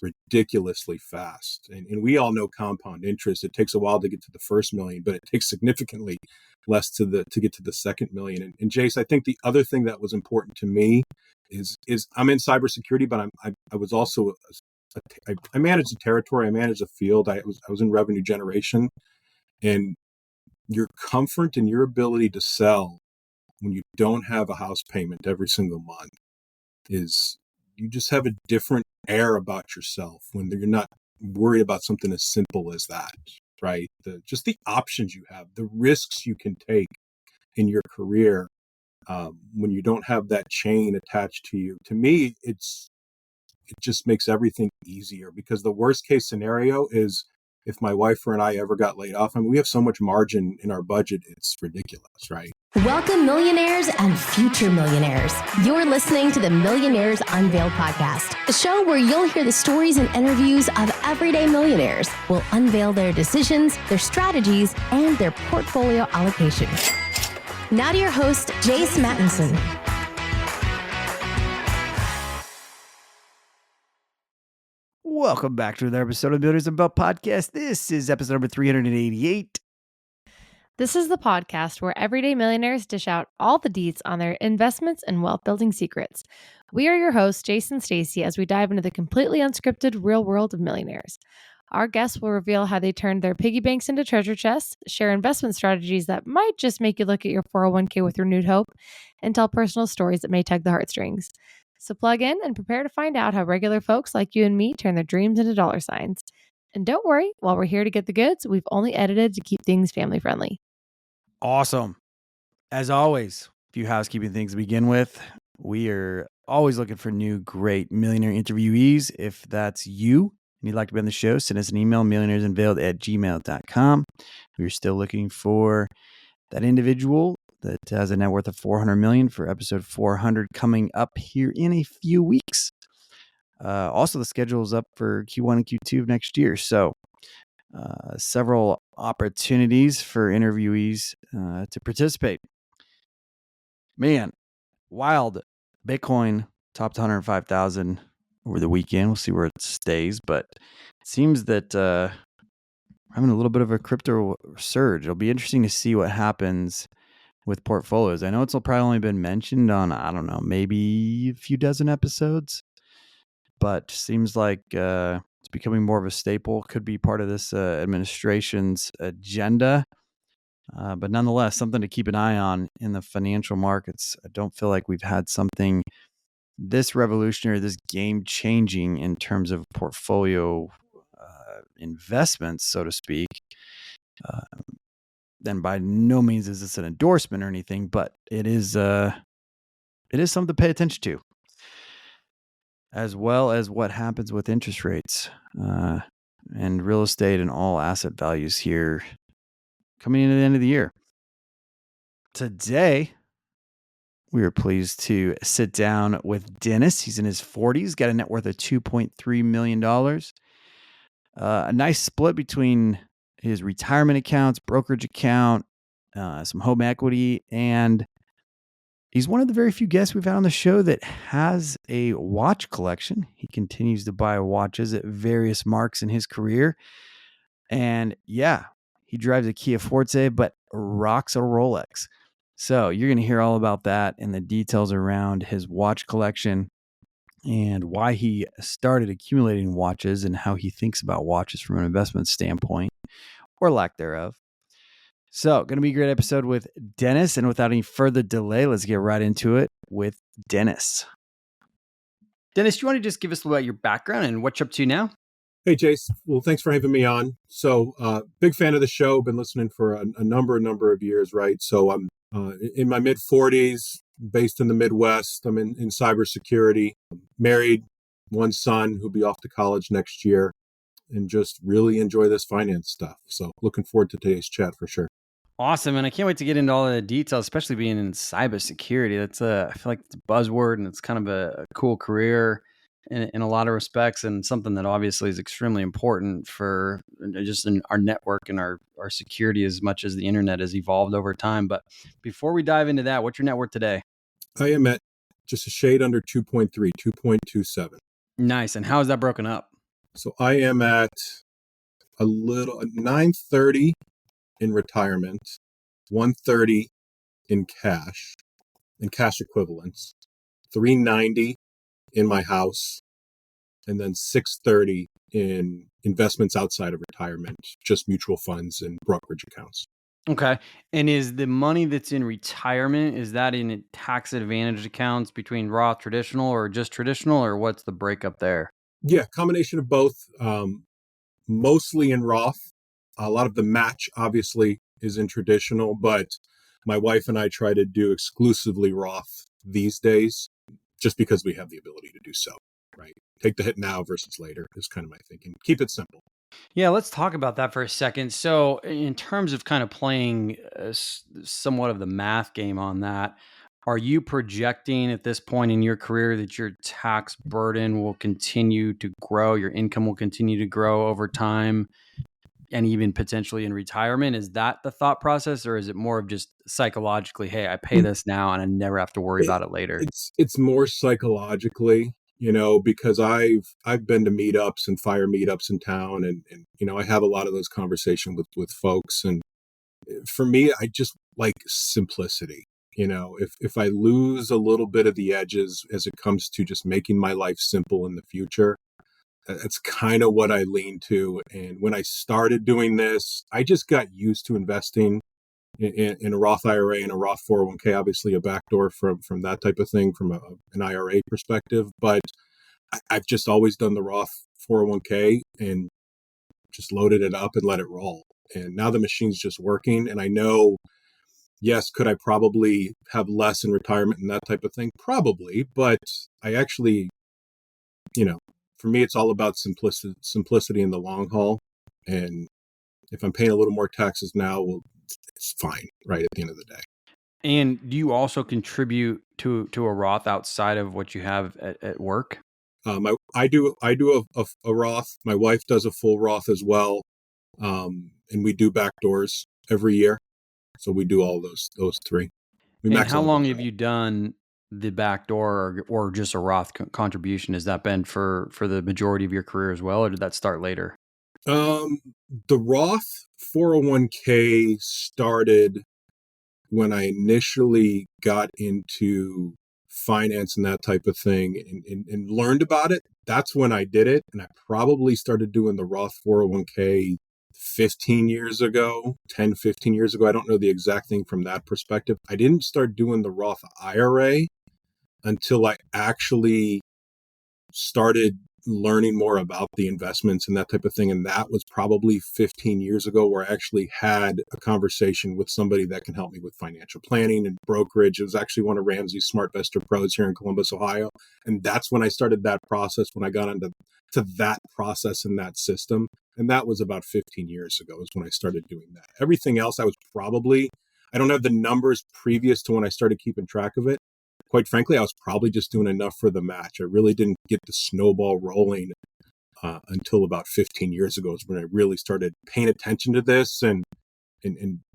ridiculously fast. And we all know compound interest. It takes a while to get to the first million, but it takes significantly less to get to the second million. And Jace, I think the other thing that was important to me is I'm in cybersecurity, but I was also I managed a territory, I managed a field, I was in revenue generation, and your comfort and your ability to sell when you don't have a house payment every single month is, you just have a different air about yourself when you're not worried about something as simple as that, right? Just the options you have, the risks you can take in your career when you don't have that chain attached to you. To me, it just makes everything easier, because the worst case scenario is if my wife and I ever got laid off. I mean, we have so much margin in our budget, it's ridiculous, right? Welcome, millionaires and future millionaires. You're listening to the Millionaires Unveiled podcast, a show where you'll hear the stories and interviews of everyday millionaires. We'll unveil their decisions, their strategies, and their portfolio allocation. Now to your host, Jace Mattinson. Welcome back to another episode of Millionaires Unveiled podcast. This is episode number 388. This is the podcast where everyday millionaires dish out all the deets on their investments and wealth building secrets. We are your hosts, Jason and Stacy, as we dive into the completely unscripted real world of millionaires. Our guests will reveal how they turned their piggy banks into treasure chests, share investment strategies that might just make you look at your 401k with renewed hope, and tell personal stories that may tug the heartstrings. So plug in and prepare to find out how regular folks like you and me turn their dreams into dollar signs. And don't worry, while we're here to get the goods, we've only edited to keep things family friendly. Awesome. As always, a few housekeeping things to begin with. We are always looking for new, great millionaire interviewees. If that's you and you'd like to be on the show, send us an email, millionairesunveiled@gmail.com. We're still looking for that individual that has a net worth of $400 million for episode 400 coming up here in a few weeks. Also, the schedule is up for Q1 and Q2 of next year. So several opportunities for interviewees to participate. Man, wild. Bitcoin topped 105,000 over the weekend. We'll see where it stays, but it seems that we're having a little bit of a crypto surge. It'll be interesting to see what happens with portfolios. I know it's probably only been mentioned on, I don't know, maybe a few dozen episodes, but seems like it's becoming more of a staple. Could be part of this administration's agenda, but nonetheless, something to keep an eye on in the financial markets. I don't feel like we've had something this revolutionary, this game-changing in terms of portfolio investments, so to speak. Then by no means is this an endorsement or anything, but it is something to pay attention to, as well as what happens with interest rates and real estate and all asset values here coming into the end of the year. Today, we are pleased to sit down with Dennis. He's in his 40s, got a net worth of $2.3 million. A nice split between his retirement accounts, brokerage account, some home equity, and he's one of the very few guests we've had on the show that has a watch collection. He continues to buy watches at various marks in his career. And yeah, he drives a Kia Forte, but rocks a Rolex. So you're going to hear all about that and the details around his watch collection and why he started accumulating watches and how he thinks about watches from an investment standpoint or lack thereof. So going to be a great episode with Dennis. And without any further delay, let's get right into it with Dennis. Dennis, do you want to just give us a little about your background and what you're up to now? Hey, Jace. Well, thanks for having me on. So big fan of the show. Been listening for a number of years, right? So I'm in my mid-40s, based in the Midwest. I'm in cybersecurity, married, one son who'll be off to college next year, and just really enjoy this finance stuff. So looking forward to today's chat for sure. Awesome. And I can't wait to get into all the details, especially being in cybersecurity. That's I feel like it's a buzzword and it's kind of a cool career in a lot of respects, and something that obviously is extremely important for just in our network and our security as much as the internet has evolved over time. But before we dive into that, what's your net worth today? I am at just a shade under 2.3, 2.27. Nice. And how is that broken up? So I am at a little 930 in retirement, 130 in cash equivalents, 390 in my house, and then 630 in investments outside of retirement, just mutual funds and brokerage accounts. Okay. And is the money that's in retirement, is that in tax advantaged accounts between Roth traditional or just traditional, or what's the breakup there? Yeah, combination of both. Mostly in Roth. A lot of the match obviously is in traditional, but my wife and I try to do exclusively Roth these days just because we have the ability to do so, right? Take the hit now versus later is kind of my thinking. Keep it simple. Yeah, let's talk about that for a second. So, in terms of kind of playing somewhat of the math game on that, are you projecting at this point in your career that your tax burden will continue to grow, your income will continue to grow over time, and even potentially in retirement? Is that the thought process, or is it more of just psychologically, hey, I pay this now and I never have to worry It, about it later? it's more psychologically, because I've been to meetups and fire meetups in town, and I have a lot of those conversations with folks, and for me, I just like simplicity. If I lose a little bit of the edges as it comes to just making my life simple in the future, that's kind of what I lean to. And when I started doing this, I just got used to investing in a Roth IRA and a Roth 401k, obviously a backdoor from that type of thing from an IRA perspective. But I've just always done the Roth 401k and just loaded it up and let it roll. And now the machine's just working. And I know, yes, could I probably have less in retirement and that type of thing? Probably. But I actually, for me, it's all about simplicity in the long haul. And if I'm paying a little more taxes now, well, it's fine, right, at the end of the day. And do you also contribute to a Roth outside of what you have at work? I do a Roth. My wife does a full Roth as well, and we do backdoors every year. So we do all those three. We And max how out long those have out. you done the backdoor or just a Roth contribution? Has that been for the majority of your career as well, or did that start later? Um, the Roth 401k started when I initially got into finance and that type of thing and learned about it. That's when I did it. And I probably started doing the Roth 401k 15 years ago, 10, 15 years ago. I don't know the exact thing from that perspective. I didn't start doing the Roth IRA until I actually started learning more about the investments and that type of thing. And that was probably 15 years ago, where I actually had a conversation with somebody that can help me with financial planning and brokerage. It was actually one of Ramsey's Smart Vestor Pros here in Columbus, Ohio. And that's when I started that process, when I got into that process and that system. And that was about 15 years ago is when I started doing that. Everything else, I don't have the numbers previous to when I started keeping track of it. Quite frankly, I was probably just doing enough for the match. I really didn't get the snowball rolling until about 15 years ago is when I really started paying attention to this and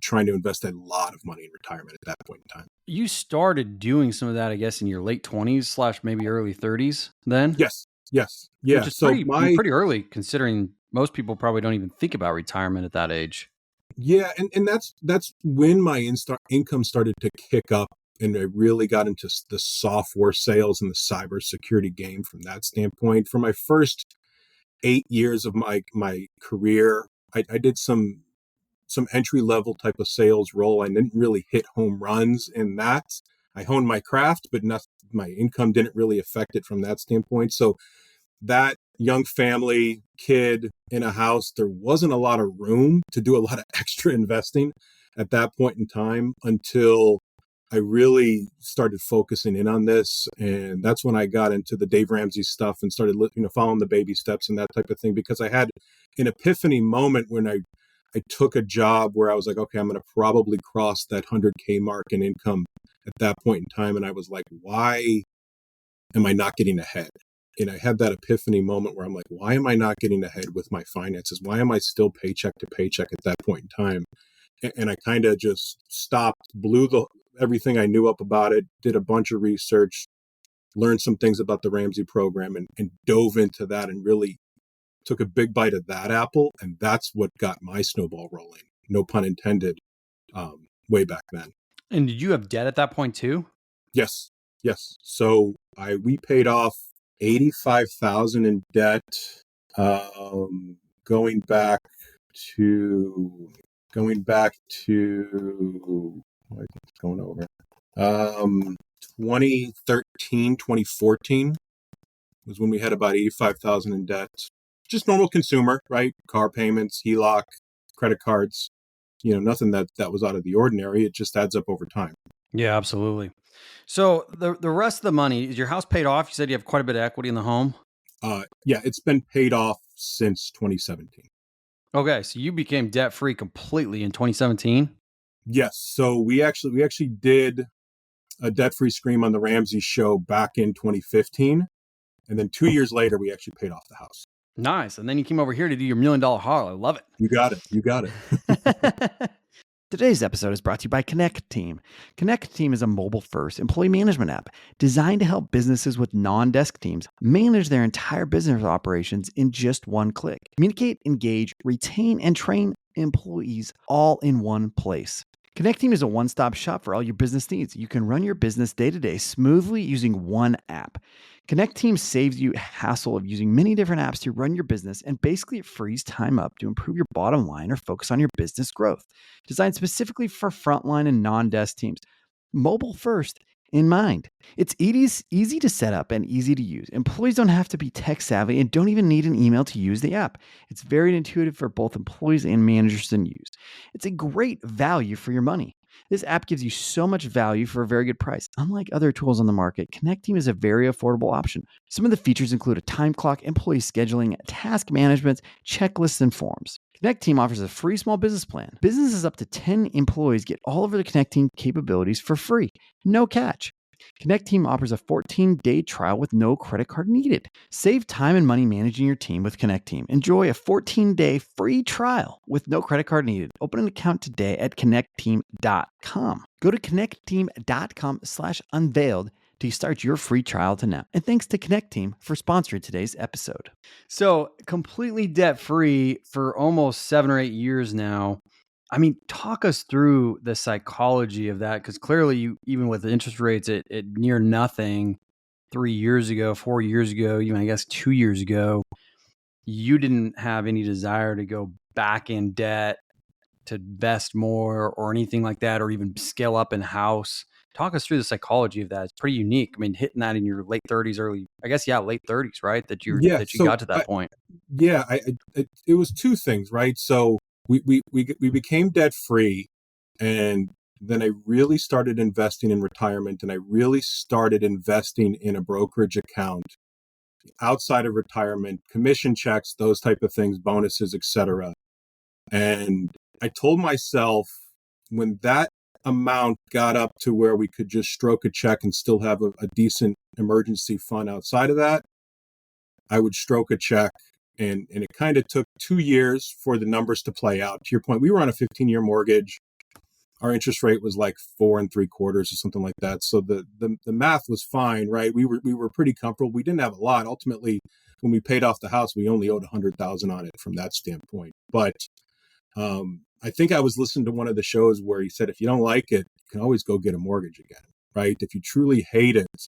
trying to invest a lot of money in retirement at that point in time. You started doing some of that, I guess, in your late 20s slash maybe early 30s then, Yes. which Yeah. is So pretty early considering most people probably don't even think about retirement at that age. and that's when my income started to kick up. And I really got into the software sales and the cybersecurity game from that standpoint. For my first 8 years of my career, I did some entry level type of sales role. I didn't really hit home runs in that. I honed my craft, but my income didn't really affect it from that standpoint. So that young family, kid in a house, there wasn't a lot of room to do a lot of extra investing at that point in time until I really started focusing in on this. And that's when I got into the Dave Ramsey stuff and started, following the baby steps and that type of thing, because I had an epiphany moment when I took a job where I was like, okay, I'm going to probably cross that 100K mark in income at that point in time. And I was like, why am I not getting ahead? And I had that epiphany moment where I'm like, why am I not getting ahead with my finances? Why am I still paycheck to paycheck at that point in time? And I kind of just stopped, blew everything I knew up about it, did a bunch of research, learned some things about the Ramsey program, and dove into that and really took a big bite of that apple, and that's what got my snowball rolling. No pun intended. Way back then. And did you have debt at that point too? Yes. So we paid off 85,000 in debt. Going back to what's going over 2013, 2014 was when we had about 85,000 in debt. Just normal consumer, right? Car payments, HELOC, credit cards. Nothing that was out of the ordinary. It just adds up over time. Yeah, absolutely. So the rest of the money, is your house paid off? You said you have quite a bit of equity in the home. Yeah, it's been paid off since 2017. Okay, so you became debt free completely in 2017. Yes, so we actually did a debt free scream on the Ramsey show back in 2015, and then 2 years later we actually paid off the house. Nice. And then you came over here to do your $1 million haul. I love it. You got it. Today's episode is brought to you by Connect Team. Connect Team is a mobile-first employee management app designed to help businesses with non-desk teams manage their entire business operations in just one click. Communicate, engage, retain, and train employees all in one place. Connect Team is a one-stop shop for all your business needs. You can run your business day-to-day smoothly using one app. Connect Team saves you hassle of using many different apps to run your business, and basically it frees time up to improve your bottom line or focus on your business growth. Designed specifically for frontline and non-desk teams. Mobile first in mind. It's easy to set up and easy to use. Employees don't have to be tech savvy and don't even need an email to use the app. It's very intuitive for both employees and managers to use. It's a great value for your money. This app gives you so much value for a very good price. Unlike other tools on the market, Connect Team is a very affordable option. Some of the features include a time clock, employee scheduling, task management, checklists, and forms. Connect Team offers a free small business plan. Businesses up to 10 employees get all of the Connect Team capabilities for free. No catch. Connect Team offers a 14-day trial with no credit card needed. Save time and money managing your team with Connect Team. Enjoy a 14-day free trial with no credit card needed. Open an account today at connectteam.com. Go to connectteam.com/unveiled to start your free trial to now. And thanks to Connect Team for sponsoring today's episode. So completely debt-free for almost 7 or 8 years now. I mean, talk us through the psychology of that, because clearly you, even with the interest rates at near nothing 3 years ago, 4 years ago, even I guess 2 years ago, you didn't have any desire to go back in debt to invest more or anything like that, or even scale up in house. Talk us through the psychology of that. It's pretty unique. I mean, hitting that in your late 30s, late 30s, right? That you got to that point. Yeah, it was two things, right? So we became debt free, and then I really started investing in retirement, and I really started investing in a brokerage account outside of retirement, commission checks, those type of things, bonuses, etc. And I told myself, when that amount got up to where we could just stroke a check and still have a decent emergency fund outside of that, I would stroke a check. And it kind of took 2 years for the numbers to play out. To your point, we were on a 15-year mortgage. Our interest rate was like 4 3/4 or something like that. So the math was fine, right? We were pretty comfortable. We didn't have a lot. Ultimately, when we paid off the house, we only owed $100,000 on it from that standpoint. But I think I was listening to one of the shows where he said, if you don't like it, you can always go get a mortgage again, right? If you truly hate it.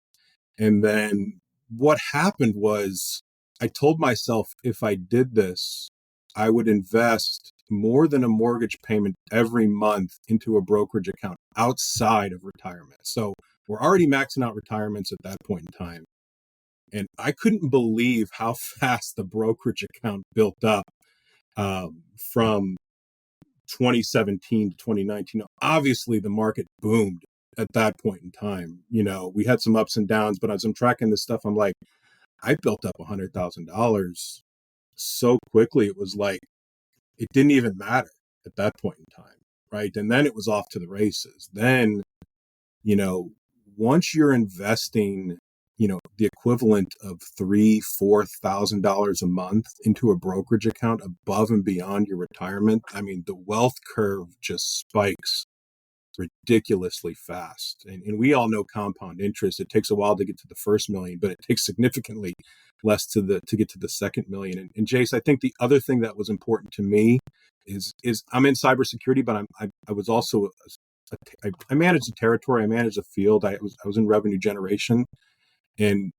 And then what happened was, I told myself, if I did this, I would invest more than a mortgage payment every month into a brokerage account outside of retirement. So we're already maxing out retirements at that point in time. And I couldn't believe how fast the brokerage account built up from 2017 to 2019. Now, obviously, the market boomed at that point in time. We had some ups and downs, but as I'm tracking this stuff, I'm like, I built up $100,000 so quickly. It was like, it didn't even matter at that point in time. Right. And then it was off to the races. Then, once you're investing, the equivalent of $3,000-$4,000 a month into a brokerage account above and beyond your retirement, I mean, the wealth curve just spikes ridiculously fast. And we all know compound interest. It takes a while to get to the first million, but it takes significantly less to get to the second million. And Jace, I think the other thing that was important to me is I'm in cybersecurity, but I was also I managed a territory, I managed a field, I was in revenue generation, and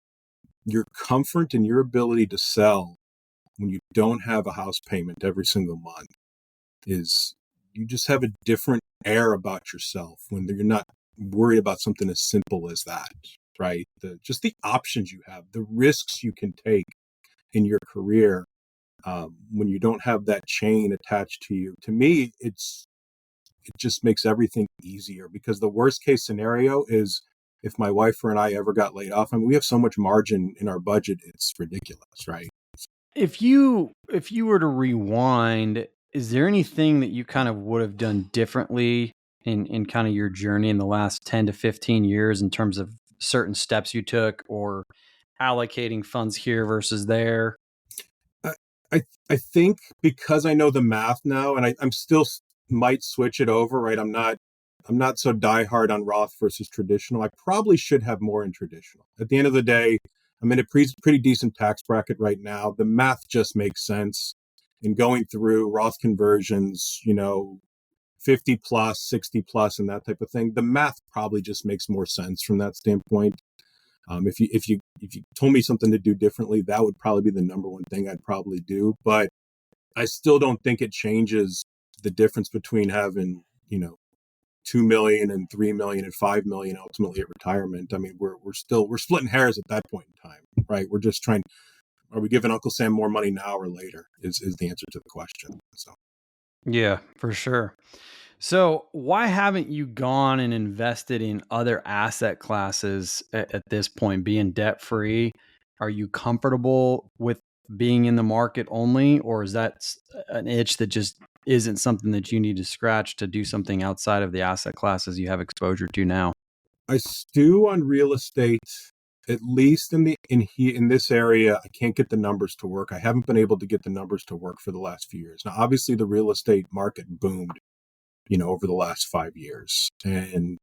your comfort and your ability to sell when you don't have a house payment every single month is you just have a different air about yourself when you're not worried about something as simple as that, right? Just the options you have, the risks you can take in your career when you don't have that chain attached to you. To me, it just makes everything easier, because the worst case scenario is if my wife and I ever got laid off. I mean, we have so much margin in our budget, it's ridiculous, right? If you were to rewind, is there anything that you kind of would have done differently in kind of your journey in the last 10 to 15 years in terms of certain steps you took or allocating funds here versus there? I I think because I know the math now, and I'm still might switch it over, right? I'm not so diehard on Roth versus traditional. I probably should have more in traditional. At the end of the day, I'm in a pretty decent tax bracket right now. The math just makes sense. In going through Roth conversions, 50 plus, 60 plus, and that type of thing, the math probably just makes more sense from that standpoint. If you told me something to do differently, that would probably be the number one thing I'd probably do. But I still don't think it changes the difference between having 2 million and 3 million and 5 million ultimately at retirement. I mean, we're splitting hairs at that point in time, right? We're just trying. Are we giving Uncle Sam more money now or later? Is the answer to the question. So Yeah, for sure. So, why haven't you gone and invested in other asset classes at this point, being debt free? Are you comfortable with being in the market only, or is that an itch that just isn't something that you need to scratch to do something outside of the asset classes you have exposure to now? I stew on real estate, at least in this area. I can't get the numbers to work. I haven't been able to get the numbers to work for the last few years. Now, obviously, the real estate market boomed, over the last 5 years, and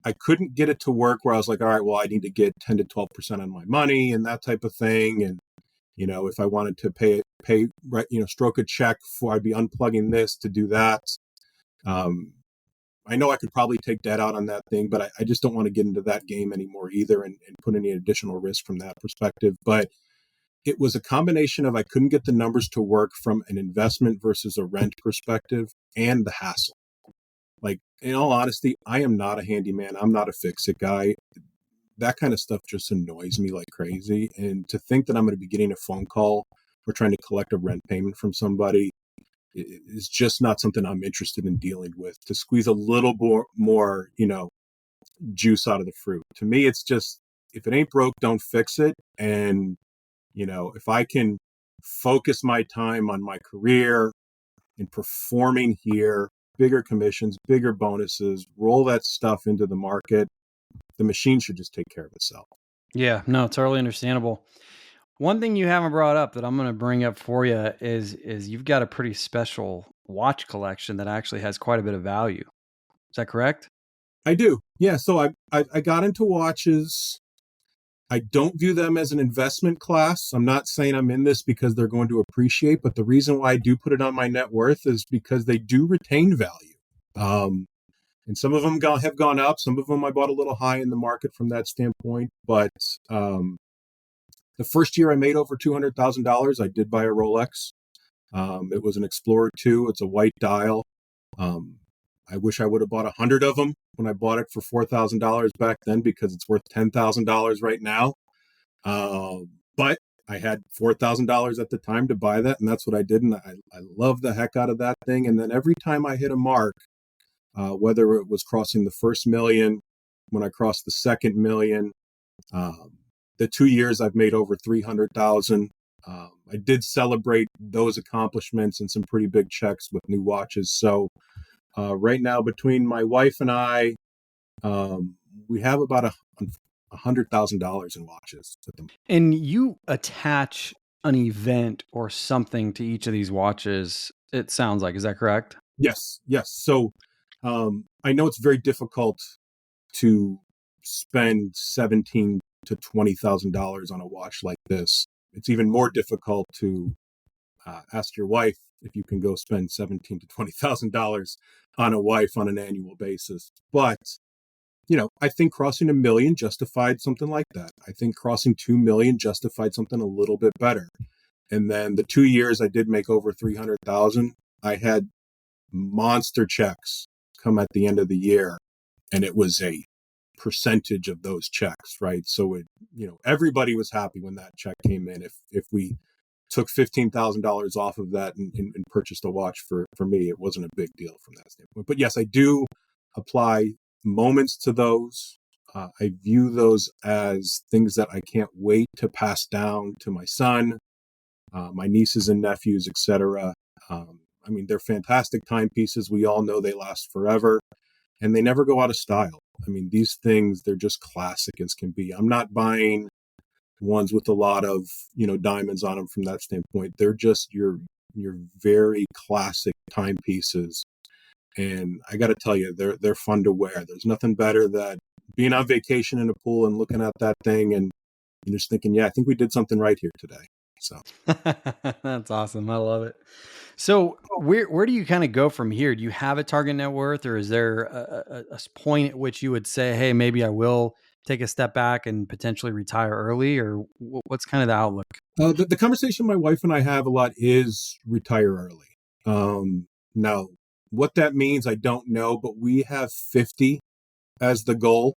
I couldn't get it to work where I was like, all right, well, I need to get 10 to 12% on my money and that type of thing. And, if I wanted to pay, right, stroke a check for, I'd be unplugging this to do that. I know I could probably take debt out on that thing, but I just don't want to get into that game anymore either and put any additional risk from that perspective. But it was a combination of I couldn't get the numbers to work from an investment versus a rent perspective and the hassle. Like, in all honesty, I am not a handyman. I'm not a fix-it guy. That kind of stuff just annoys me like crazy. And to think that I'm going to be getting a phone call or trying to collect a rent payment from somebody is just not something I'm interested in dealing with. To squeeze a little more, juice out of the fruit. To me, it's just, if it ain't broke, don't fix it. And, if I can focus my time on my career and performing here, bigger commissions, bigger bonuses, roll that stuff into the market, the machine should just take care of itself. Yeah, no, totally understandable. One thing you haven't brought up that I'm going to bring up for you is you've got a pretty special watch collection that actually has quite a bit of value. Is that correct? I do. Yeah. So I got into watches. I don't view them as an investment class. I'm not saying I'm in this because they're going to appreciate, but the reason why I do put it on my net worth is because they do retain value. And some of them have gone up. Some of them I bought a little high in the market from that standpoint. But the first year I made over $200,000, I did buy a Rolex. It was an Explorer 2. It's a white dial. I wish I would have bought 100 of them when I bought it for $4,000 back then, because it's worth $10,000 right now. But I had $4,000 at the time to buy that, and that's what I did. And I love the heck out of that thing. And then every time I hit a mark, whether it was crossing the first million, when I crossed the second million, the 2 years I've made over 300,000. I did celebrate those accomplishments and some pretty big checks with new watches. So right now, between my wife and I, we have about $100,000 in watches. And you attach an event or something to each of these watches, it sounds like. Is that correct? Yes. So I know it's very difficult to spend $17,000 to $20,000 on a watch like this. It's even more difficult to ask your wife if you can go spend $17,000 to $20,000 on a wife on an annual basis. But, I think crossing 1 million justified something like that. I think crossing 2 million justified something a little bit better. And then the 2 years I did make over 300,000, I had monster checks come at the end of the year, and it was a percentage of those checks, right? So everybody was happy when that check came in. If we took $15,000 off of that and purchased a watch for me, it wasn't a big deal from that standpoint. But yes, I do apply moments to those. I view those as things that I can't wait to pass down to my son, my nieces and nephews, etc. They're fantastic timepieces. We all know they last forever, and they never go out of style. These things, they're just classic as can be. I'm not buying ones with a lot of, diamonds on them from that standpoint. They're just your very classic timepieces. And I got to tell you, they're fun to wear. There's nothing better than being on vacation in a pool and looking at that thing and just thinking, yeah, I think we did something right here today. So that's awesome. I love it. So where do you kind of go from here? Do you have a target net worth, or is there a point at which you would say, hey, maybe I will take a step back and potentially retire early, or what's kind of the outlook? The conversation my wife and I have a lot is retire early. Now, what that means, I don't know, but we have 50 as the goal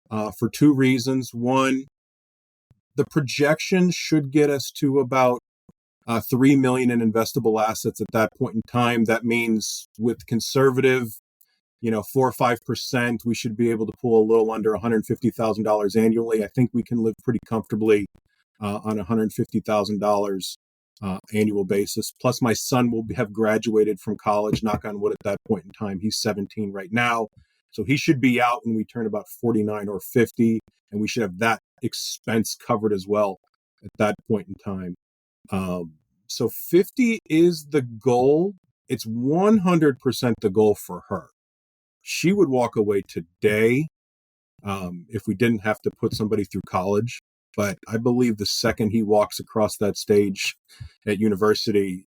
for 2 reasons. One, the projection should get us to about 3 million in investable assets at that point in time. That means with conservative, 4 or 5%, we should be able to pull a little under $150,000 annually. I think we can live pretty comfortably on $150,000 annual basis. Plus, my son will have graduated from college, knock on wood, at that point in time. He's 17 right now. So he should be out when we turn about 49 or 50, and we should have that expense covered as well at that point in time. So 50 is the goal. It's 100% the goal for her. She would walk away today if we didn't have to put somebody through college. But I believe the second he walks across that stage at university,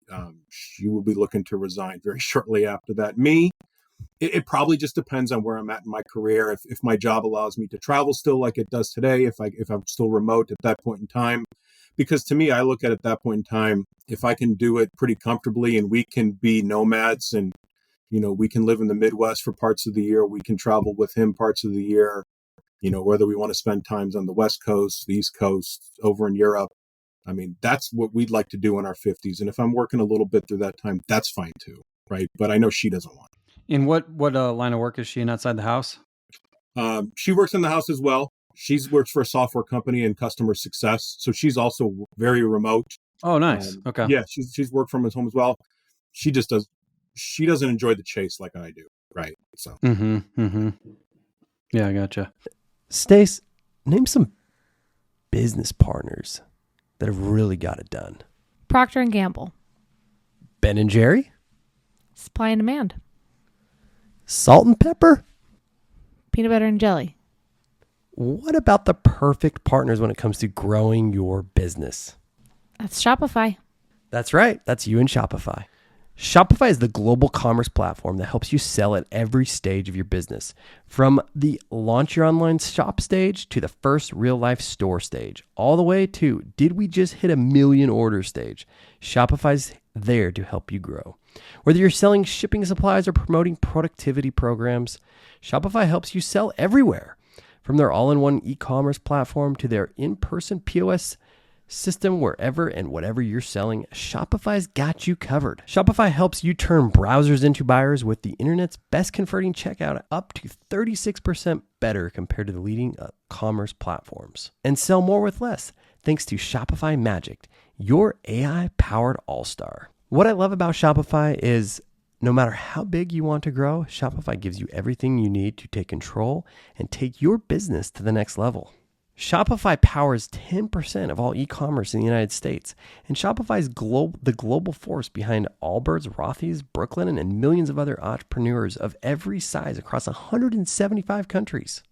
she will be looking to resign very shortly after that. Me, it probably just depends on where I'm at in my career. If my job allows me to travel still like it does today, if I'm still remote at that point in time. Because to me, I look at that point in time, if I can do it pretty comfortably and we can be nomads and, we can live in the Midwest for parts of the year, we can travel with him parts of the year, whether we want to spend times on the West Coast, the East Coast, over in Europe. That's what we'd like to do in our 50s. And if I'm working a little bit through that time, that's fine too, right? But I know she doesn't want it. In what line of work is she in outside the house? She works in the house as well. She's works for a software company in customer success. So she's also very remote. Oh, nice. Okay. Yeah, she's worked from home as well. She doesn't enjoy the chase like I do. Right. So. Yeah, I gotcha. Stace, name some business partners that have really got it done. Procter & Gamble. Ben & Jerry. Supply and demand. Salt and pepper. Peanut butter and jelly. What about the perfect partners when it comes to growing your business? That's Shopify. That's right. That's you and Shopify. Shopify is the global commerce platform that helps you sell at every stage of your business. From the launch your online shop stage to the first real life store stage, all the way to did we just hit 1 million orders stage? Shopify's there to help you grow. Whether you're selling shipping supplies or promoting productivity programs, Shopify helps you sell everywhere. From their all-in-one e-commerce platform to their in-person POS system, wherever and whatever you're selling, Shopify's got you covered. Shopify helps you turn browsers into buyers with the internet's best converting checkout, up to 36% better compared to the leading commerce platforms. And sell more with less, thanks to Shopify Magic, your AI-powered all-star. What I love about Shopify is no matter how big you want to grow, Shopify gives you everything you need to take control and take your business to the next level. Shopify powers 10% of all e-commerce in the United States, and Shopify is the global force behind Allbirds, Rothy's, Brooklinen, and millions of other entrepreneurs of every size across 175 countries.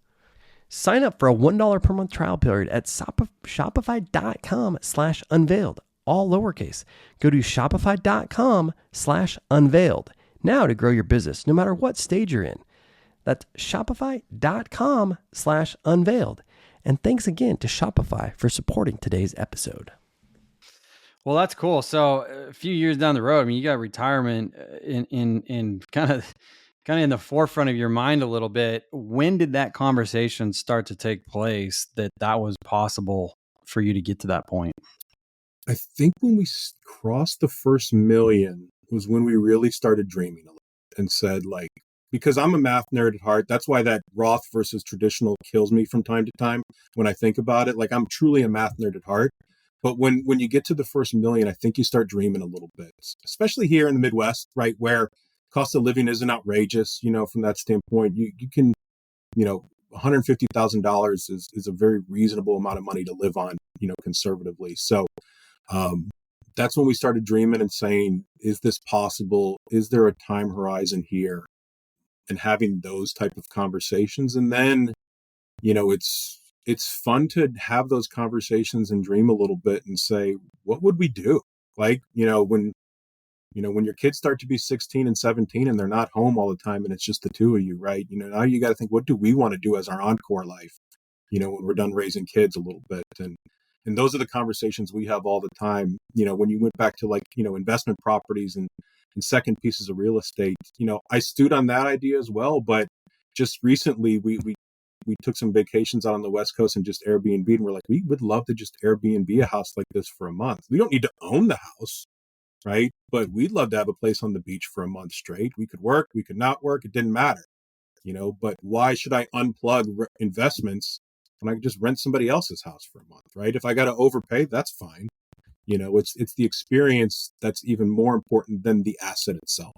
Sign up for a $1 per month trial period at shopify.com/unveiled, all lowercase. Go to shopify.com/unveiled now to grow your business, no matter what stage you're in. That's shopify.com/unveiled. And thanks again to Shopify for supporting today's episode. Well, that's cool. So a few years down the road, I mean, you got retirement in kind of in the forefront of your mind a little bit. When did that conversation start to take place that was possible for you to get to that point? I think when we crossed the first million was when we really started dreaming a little and said, like, because I'm a math nerd at heart, that's why that Roth versus traditional kills me from time to time when I think about it. Like, I'm truly a math nerd at heart. But when you get to the first million, I think you start dreaming a little bit, especially here in the Midwest, right, where cost of living isn't outrageous, from that standpoint. You can, $150,000 is a very reasonable amount of money to live on, conservatively. So that's when we started dreaming and saying, is this possible? Is there a time horizon here? And having those type of conversations. And then, it's fun to have those conversations and dream a little bit and say, what would we do? Like, when your kids start to be 16 and 17 and they're not home all the time and it's just the two of you, right? Now you got to think, what do we want to do as our encore life? When we're done raising kids a little bit. And those are the conversations we have all the time. When you went back to investment properties and second pieces of real estate, I stewed on that idea as well. But just recently we took some vacations out on the West Coast and just Airbnb, and we're like, we would love to just Airbnb a house like this for a month. We don't need to own the house, right? But we'd love to have a place on the beach for a month straight. We could work, we could not work. It didn't matter, but why should I unplug investments when I could just rent somebody else's house for a month, right? If I got to overpay, that's fine. It's the experience that's even more important than the asset itself.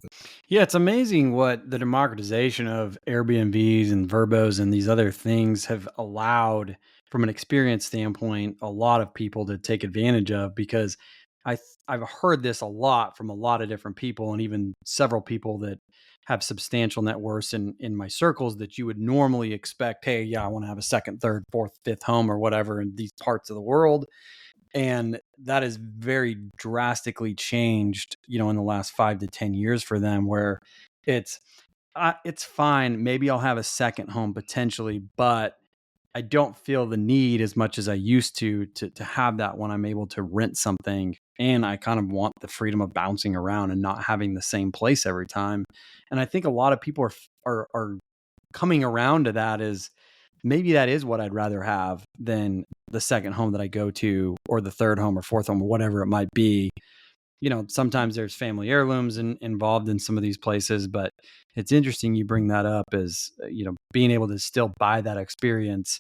Yeah, it's amazing what the democratization of Airbnbs and Verbos and these other things have allowed, from an experience standpoint, a lot of people to take advantage of, because I've heard this a lot from a lot of different people, and even several people that have substantial net worths in my circles that you would normally expect, hey, yeah, I want to have a second, third, fourth, fifth home or whatever in these parts of the world. And that has very drastically changed, in the last 5 to 10 years for them, where it's fine. Maybe I'll have a second home potentially, but I don't feel the need as much as I used to have that when I'm able to rent something. And I kind of want the freedom of bouncing around and not having the same place every time. And I think a lot of people are coming around to that, is maybe that is what I'd rather have than the second home that I go to, or the third home or fourth home or whatever it might be. Sometimes there's family heirlooms involved in some of these places, but it's interesting you bring that up, as, being able to still buy that experience.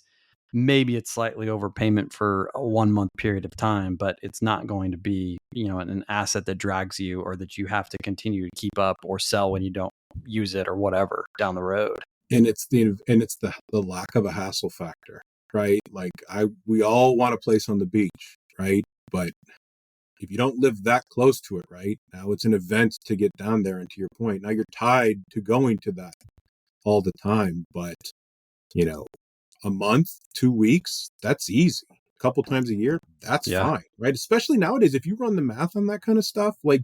Maybe it's slightly overpayment for a 1 month period of time, but it's not going to be, an asset that drags you, or that you have to continue to keep up or sell when you don't use it or whatever down the road. And it's the lack of a hassle factor, right? Like we all want a place on the beach, right? But if you don't live that close to it, right, now it's an event to get down there. And to your point, now you're tied to going to that all the time. But, a month, 2 weeks, that's easy. A couple times a year, that's fine, right? Especially nowadays, if you run the math on that kind of stuff, like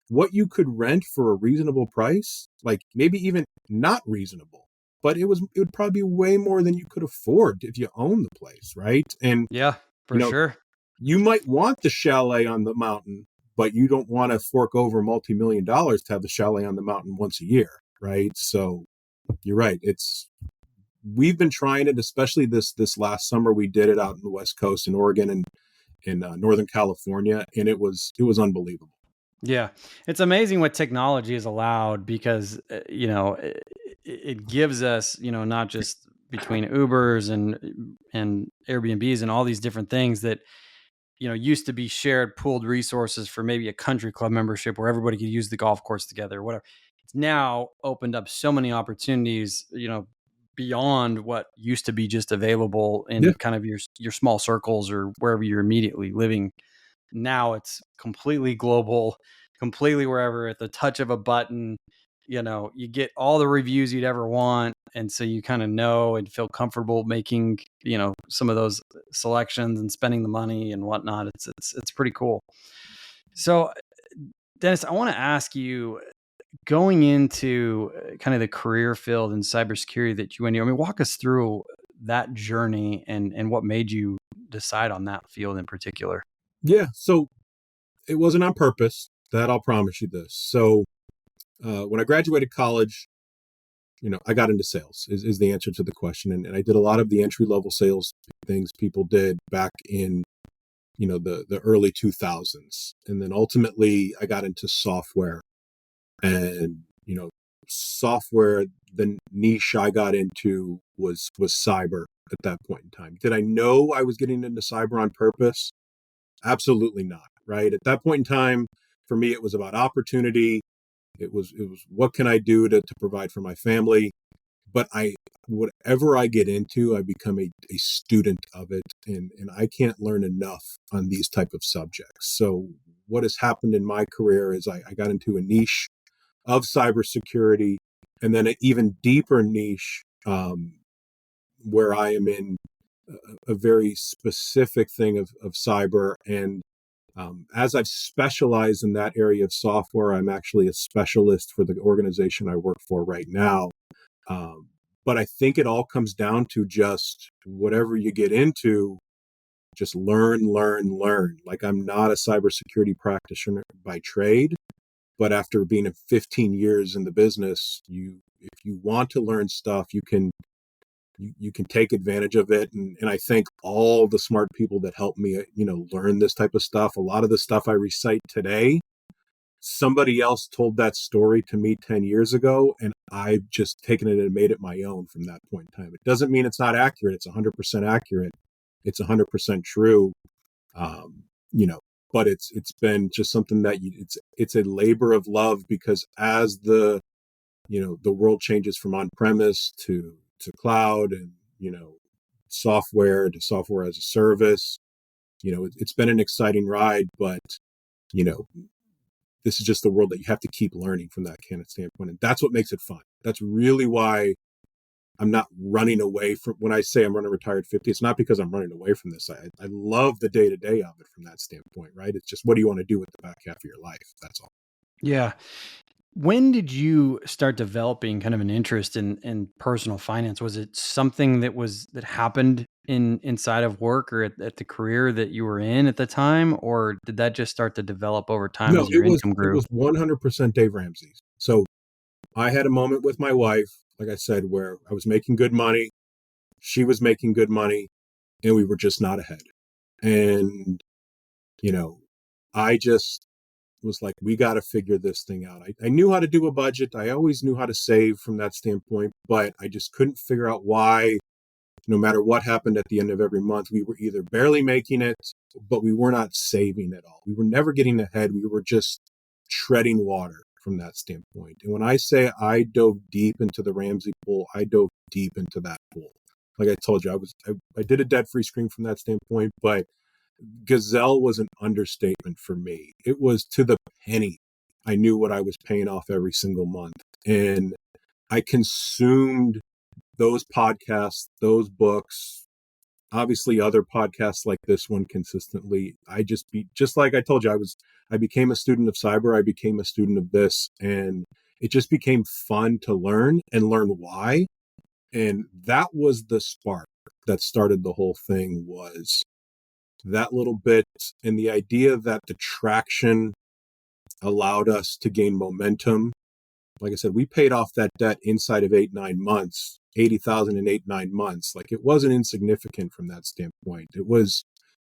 what you could rent for a reasonable price, like maybe even not reasonable, but it would probably be way more than you could afford if you own the place, right? And yeah, for sure. You might want the chalet on the mountain, but you don't want to fork over multi-million dollars to have the chalet on the mountain once a year, right? So you're right. We've been trying it, especially this last summer. We did it out in the West Coast in Oregon and in Northern California, and it was unbelievable. Yeah. It's amazing what technology has allowed, because, it gives us, not just between Ubers and Airbnbs and all these different things that, used to be shared pooled resources for maybe a country club membership where everybody could use the golf course together, whatever. It's now opened up so many opportunities, beyond what used to be just available in kind of your small circles or wherever you're immediately living. Now it's completely global, completely wherever, at the touch of a button. You get all the reviews you'd ever want. And so you kind of know and feel comfortable making, some of those selections and spending the money and whatnot. It's pretty cool. So Dennis, I want to ask you, going into kind of the career field in cybersecurity that you went into, I mean, walk us through that journey and what made you decide on that field in particular. Yeah. So it wasn't on purpose. That I'll promise you this. So when I graduated college, I got into sales is the answer to the question. And I did a lot of the entry level sales things people did back in, the early 2000s. And then ultimately I got into software and, software, the niche I got into was cyber at that point in time. Did I know I was getting into cyber on purpose? Absolutely not. Right. At that point in time, for me, it was about opportunity. It was what can I do to provide for my family? But whatever I get into, I become a student of it, and I can't learn enough on these type of subjects. So what has happened in my career is I got into a niche of cybersecurity, and then an even deeper niche where I am in a very specific thing of cyber. And as I've specialized in that area of software, I'm actually a specialist for the organization I work for right now. But I think it all comes down to just whatever you get into, just learn. Like, I'm not a cybersecurity practitioner by trade, but after being in 15 years in the business, if you want to learn stuff, you can take advantage of it. And I thank all the smart people that helped me, learn this type of stuff. A lot of the stuff I recite today, somebody else told that story to me 10 years ago, and I've just taken it and made it my own from that point in time. It doesn't mean it's not accurate. It's 100% accurate. It's 100% true. But it's been just something that it's a labor of love, because as the world changes from on-premise to cloud and, software to software as a service, it's been an exciting ride, but, this is just the world that you have to keep learning from that kind of standpoint. And that's what makes it fun. That's really why I'm not running away from, when I say I'm running retired 50, it's not because I'm running away from this. I love the day-to-day of it from that standpoint, right? It's just, what do you want to do with the back half of your life? That's all. Yeah. When did you start developing kind of an interest in personal finance? Was it something that happened inside of work or at the career that you were in at the time, or did that just start to develop over time No, as your income it grew? was 100% Dave Ramsey. So I had a moment with my wife, like I said, where I was making good money, she was making good money, and we were just not ahead. And, I just was like, we got to figure this thing out. I knew how to do a budget. I always knew how to save from that standpoint, but I just couldn't figure out why, no matter what happened at the end of every month, we were either barely making it, but we were not saving at all. We were never getting ahead. We were just treading water from that standpoint. And when I say I dove deep into the Ramsey pool, I dove deep into that pool. Like I told you, I did a debt-free screen from that standpoint, but Gazelle was an understatement for me. It was to the penny. I knew what I was paying off every single month. And I consumed those podcasts, those books, obviously other podcasts like this one consistently. Just like I told you, I became a student of cyber. I became a student of this, and it just became fun to learn and learn why. And that was the spark that started the whole thing, was that little bit, and the idea that the traction allowed us to gain momentum. Like I said, we paid off that debt inside of 8-9 months, 80,000 in 8-9 months. Like, it wasn't insignificant from that standpoint. It was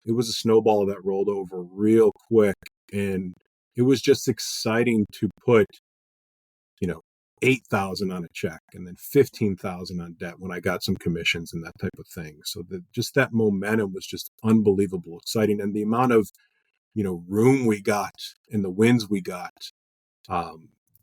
a snowball that rolled over real quick. And it was just exciting to put, 8,000 on a check and then 15,000 on debt when I got some commissions and that type of thing. So just that momentum was just unbelievable exciting. And the amount of, room we got and the wins we got,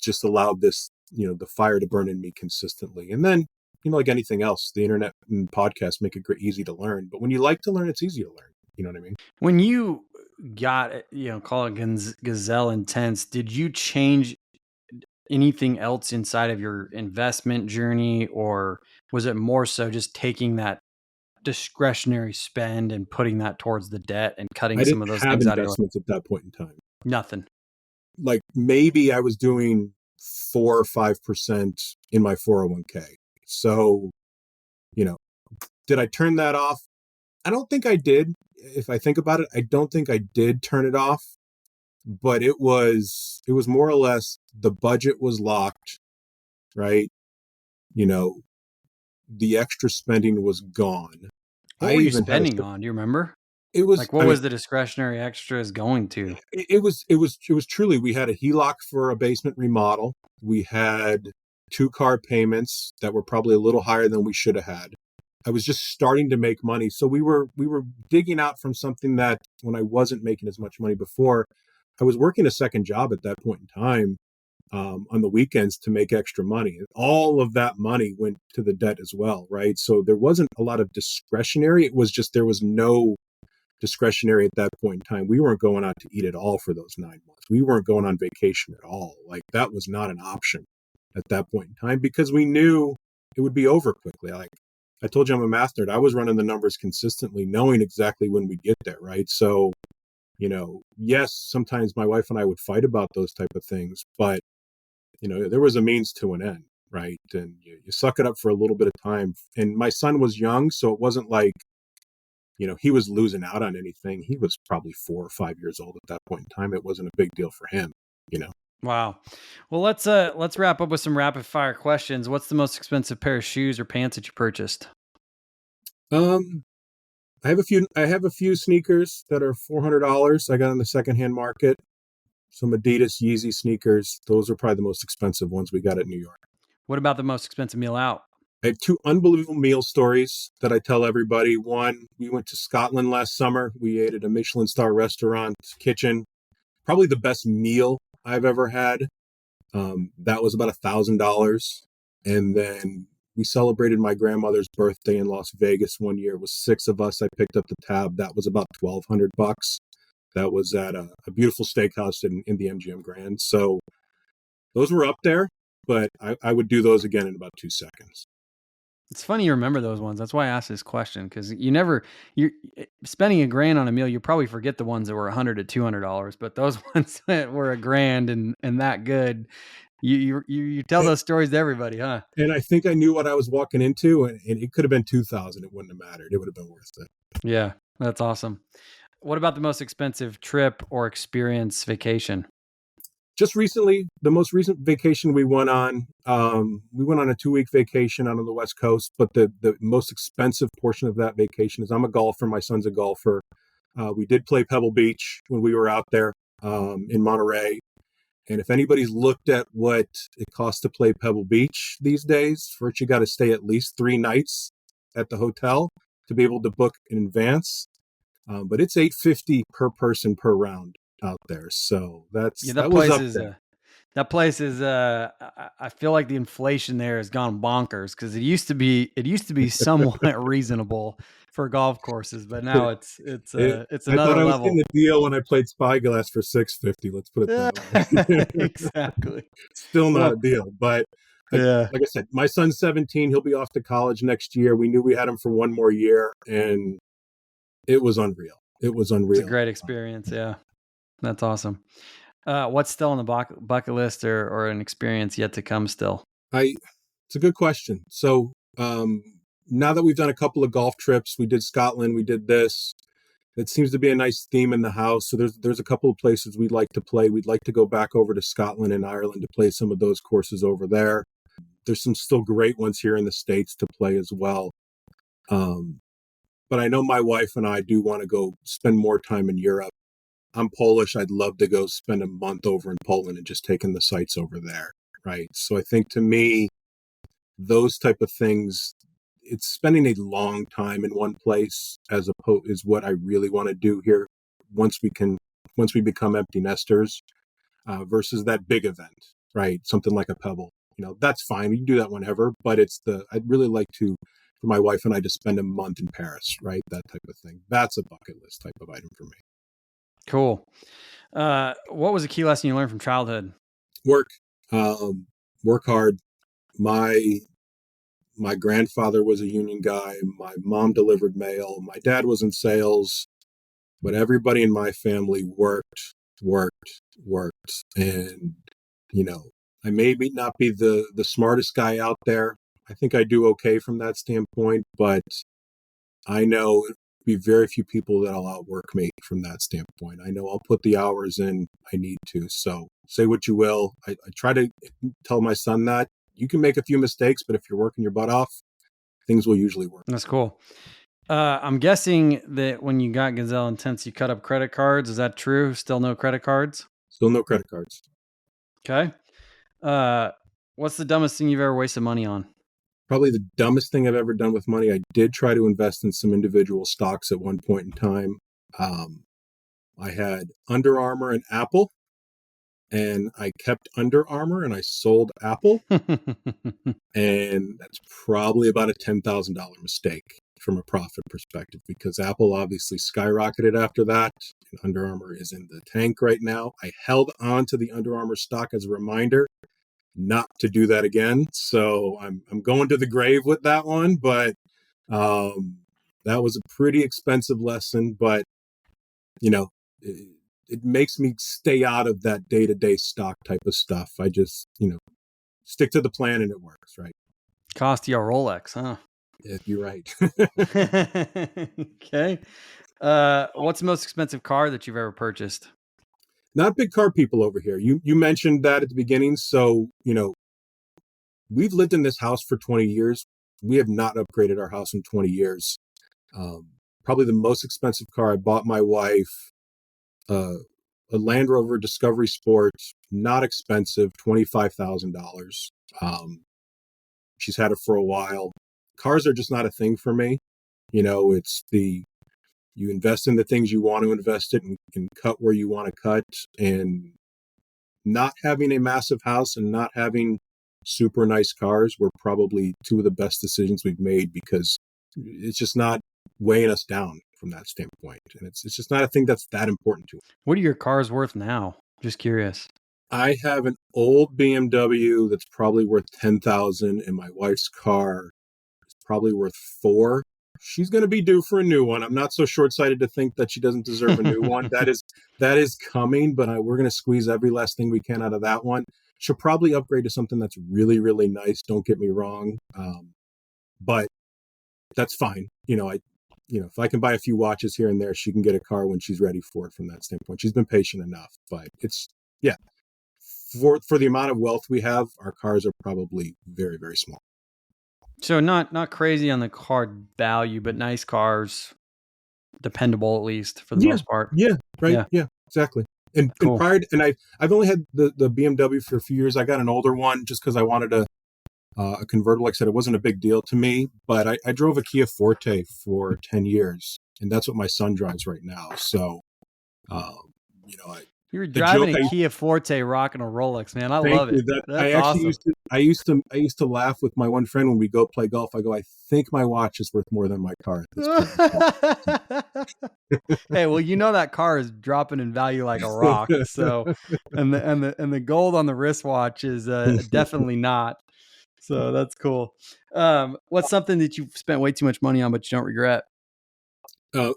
just allowed this, the fire to burn in me consistently. And then, like anything else, the internet and podcasts make it easy to learn. But when you like to learn, it's easy to learn. You know what I mean? When you got, call it Gazelle Intense, did you change anything else inside of your investment journey, or was it more so just taking that discretionary spend and putting that towards the debt and cutting I some didn't of those have things out of your life? investments at that point in time. Nothing. Like maybe I was doing 4 or 5% in my 401k. So, did I turn that off? I don't think I did. If I think about it, I don't think I did turn it off, but it was more or less the budget was locked, right? The extra spending was gone. What were you spending on? Do you remember? It was, Like, what was the discretionary extras going to? It was truly, we had a HELOC for a basement remodel. We had 2 car payments that were probably a little higher than we should have had. I was just starting to make money. So we were digging out from something that when I wasn't making as much money before, I was working a second job at that point in time, on the weekends to make extra money. All of that money went to the debt as well, right? So there wasn't a lot of discretionary. It was just, there was no discretionary at that point in time. We weren't going out to eat at all for those 9 months. We weren't going on vacation at all. Like, that was not an option at that point in time because we knew it would be over quickly. Like I told you, I'm a math nerd. I was running the numbers consistently, knowing exactly when we'd get there, right? So, yes, sometimes my wife and I would fight about those type of things, but there was a means to an end, right? And you suck it up for a little bit of time. And my son was young, so it wasn't like, he was losing out on anything. He was probably 4 or 5 years old at that point in time. It wasn't a big deal for him. Wow. Well, let's wrap up with some rapid fire questions. What's the most expensive pair of shoes or pants that you purchased? I have a few sneakers that are $400. I got on the secondhand market. Some Adidas Yeezy sneakers. Those are probably the most expensive ones we got at New York. What about the most expensive meal out? I have 2 unbelievable meal stories that I tell everybody. One, we went to Scotland last summer. We ate at a Michelin star restaurant kitchen. Probably the best meal I've ever had. That was about $1,000. And then we celebrated my grandmother's birthday in Las Vegas one year. It was 6 of us. I picked up the tab. That was about $1,200. That was at a beautiful steakhouse in the MGM Grand. So those were up there, but I would do those again in about 2 seconds. It's funny you remember those ones. That's why I asked this question, because you're spending $1,000 on a meal. You probably forget the ones that were $100 to $200, but those ones that were $1,000 and that good, you tell those stories to everybody, huh? And I think I knew what I was walking into, and it could have been 2,000. It wouldn't have mattered. It would have been worth it. Yeah, that's awesome. What about the most expensive trip or experience vacation? Just recently, the most recent vacation we went on a 2-week vacation out on the West Coast. But the most expensive portion of that vacation is, I'm a golfer. My son's a golfer. We did play Pebble Beach when we were out there in Monterey. And if anybody's looked at what it costs to play Pebble Beach these days, first you got to stay at least 3 nights at the hotel to be able to book in advance. But it's $850 per person per round out there. So that was up there. That place is I feel like the inflation there has gone bonkers, because it used to be somewhat reasonable for golf courses, but now it's another I thought I was level. getting a deal when I played Spyglass for $650. Let's put it that way. Exactly. Still not a deal, but yeah. Like I said, my son's 17. He'll be off to college next year. We knew we had him for 1 more year, and it was unreal. It's a great experience. Yeah, that's awesome. What's still on the bucket list or an experience yet to come still? It's a good question. So now that we've done a couple of golf trips, we did Scotland, we did this. It seems to be a nice theme in the house. So there's a couple of places we'd like to play. We'd like to go back over to Scotland and Ireland to play some of those courses over there. There's some still great ones here in the States to play as well. But I know my wife and I do want to go spend more time in Europe. I'm Polish. I'd love to go spend a month over in Poland and just taking the sights over there, right? So I think, to me, those type of things, it's spending a long time in one place as opposed is what I really want to do here once we become empty nesters, versus that big event, right? Something like a Pebble. That's fine. We can do that whenever, but I'd really like for my wife and I to spend a month in Paris, right? That type of thing. That's a bucket list type of item for me. Cool. What was a key lesson you learned from childhood? Work. Work hard. My grandfather was a union guy. My mom delivered mail. My dad was in sales, but everybody in my family worked. And, I may not be the smartest guy out there. I think I do okay from that standpoint, but I know it'll be very few people that'll outwork me from that standpoint. I know I'll put the hours in I need to. So say what you will. I try to tell my son that you can make a few mistakes, but if you're working your butt off, things will usually work. That's cool. I'm guessing that when you got Gazelle Intense, you cut up credit cards. Is that true? Still no credit cards? Still no credit cards. Okay. What's the dumbest thing you've ever wasted money on? Probably the dumbest thing I've ever done with money. I did try to invest in some individual stocks at one point in time. I had Under Armour and Apple, and I kept Under Armour and I sold Apple. And that's probably about a $10,000 mistake from a profit perspective, because Apple obviously skyrocketed after that. And Under Armour is in the tank right now. I held on to the Under Armour stock as a reminder not to do that again. So I'm going to the grave with that one, but that was a pretty expensive lesson. But it makes me stay out of that day-to-day stock type of stuff. I just stick to the plan and it works, right? Cost you a Rolex, huh? Yeah, you're right. Okay. What's the most expensive car that you've ever purchased? Not big car people over here. You mentioned that at the beginning. So, we've lived in this house for 20 years. We have not upgraded our house in 20 years. Probably the most expensive car I bought my wife, a Land Rover Discovery Sport, not expensive, $25,000. She's had it for a while. Cars are just not a thing for me. It's you invest in the things you want to invest in and cut where you want to cut. And not having a massive house and not having super nice cars were probably two of the best decisions we've made, because it's just not weighing us down from that standpoint. And it's just not a thing that's that important to us. What are your cars worth now? Just curious. I have an old BMW that's probably worth $10,000, and my wife's car is probably worth $4,000. She's going to be due for a new one. I'm not so short-sighted to think that she doesn't deserve a new one. That is coming, but we're going to squeeze every last thing we can out of that one. She'll probably upgrade to something that's really, really nice. Don't get me wrong, but that's fine. If I can buy a few watches here and there, she can get a car when she's ready for it. From that standpoint, she's been patient enough. But for the amount of wealth we have, our cars are probably very, very small. So not crazy on the car value, but nice cars, dependable at least for the most part. Yeah, right. Yeah, exactly. And Cool. prior, and I've only had the BMW for a few years. I got an older one just because I wanted a convertible. Like I said, it wasn't a big deal to me, but I drove a Kia Forte for 10 years, and that's what my son drives right now. So, You were driving a Kia Forte, rocking a Rolex, man. I love it. That's awesome. I used to laugh with my one friend when we go play golf. I go, I think my watch is worth more than my car at this point. Hey, well, that car is dropping in value like a rock. So, and the gold on the wristwatch is definitely not. So that's cool. What's something that you've spent way too much money on, but you don't regret?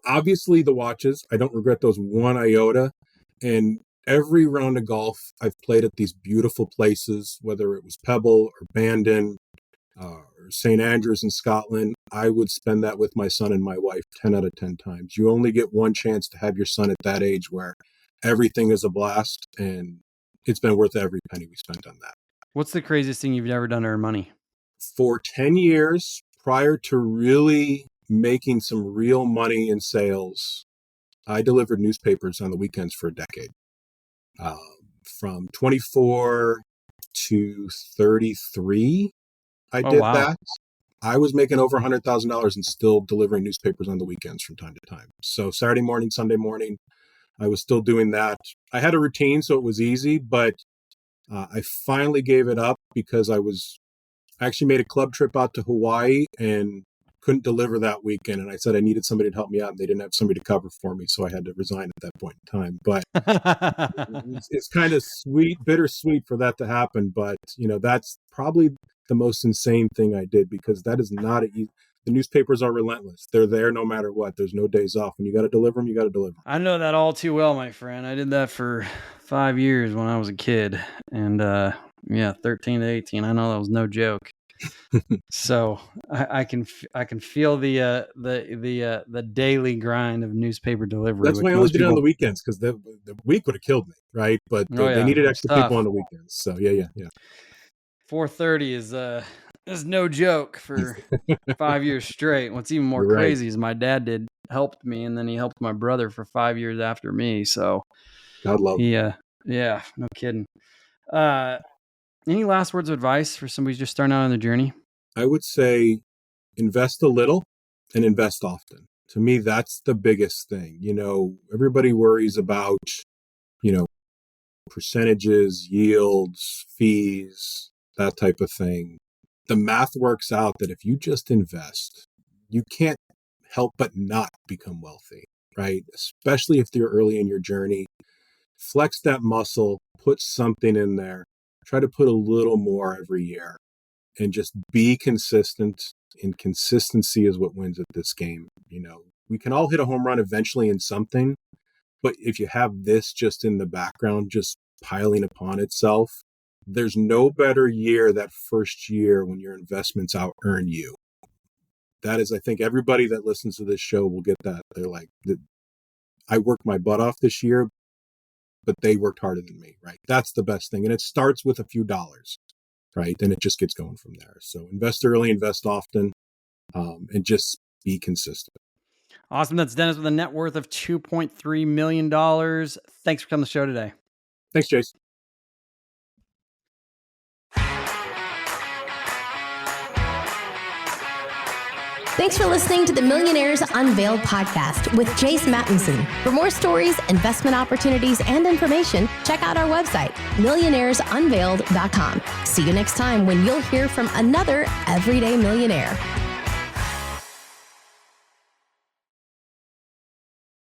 Obviously, the watches. I don't regret those one iota. And every round of golf I've played at these beautiful places, whether it was Pebble or Bandon or St. Andrews in Scotland, I would spend that with my son and my wife 10 out of 10 times. You only get one chance to have your son at that age where everything is a blast, and it's been worth every penny we spent on that. What's the craziest thing you've ever done to earn money? For 10 years, prior to really making some real money in sales, I delivered newspapers on the weekends for a decade. From 24 to 33, I did that. I was making over $100,000 and still delivering newspapers on the weekends from time to time. So Saturday morning, Sunday morning, I was still doing that. I had a routine, so it was easy, but I finally gave it up because I actually made a club trip out to Hawaii, and couldn't deliver that weekend. And I said I needed somebody to help me out, and they didn't have somebody to cover for me. So I had to resign at that point in time. But it's kind of bittersweet for that to happen. But, that's probably the most insane thing I did, because that is not the newspapers are relentless. They're there no matter what. There's no days off. When you got to deliver them, you got to deliver them. I know that all too well, my friend. I did that for 5 years when I was a kid. And 13 to 18. I know that was no joke. So I can feel the daily grind of newspaper delivery. That's why I only did it on the weekends, because the week would have killed me, right? But they needed extra people on the weekends. So yeah. 4:30 is no joke for 5 years straight. What's even more crazy is my dad helped me, and then he helped my brother for 5 years after me. So God love him. Yeah, no kidding. Any last words of advice for somebody who's just starting out on their journey? I would say invest a little and invest often. To me, that's the biggest thing. Everybody worries about, percentages, yields, fees, that type of thing. The math works out that if you just invest, you can't help but not become wealthy, right? Especially if you're early in your journey. Flex that muscle, put something in there. Try to put a little more every year, and just be consistent. And consistency is what wins at this game. We can all hit a home run eventually in something, but if you have this just in the background, just piling upon itself, there's no better year that first year when your investments out earn you. That is, I think everybody that listens to this show will get that. They're like, I worked my butt off this year, but they worked harder than me, right? That's the best thing. And it starts with a few dollars, right? And it just gets going from there. So invest early, invest often, and just be consistent. Awesome. That's Dennis with a net worth of $2.3 million. Thanks for coming to the show today. Thanks, Jason. Thanks for listening to the Millionaires Unveiled podcast with Jace Mattinson. For more stories, investment opportunities, and information, check out our website, millionairesunveiled.com. See you next time when you'll hear from another everyday millionaire.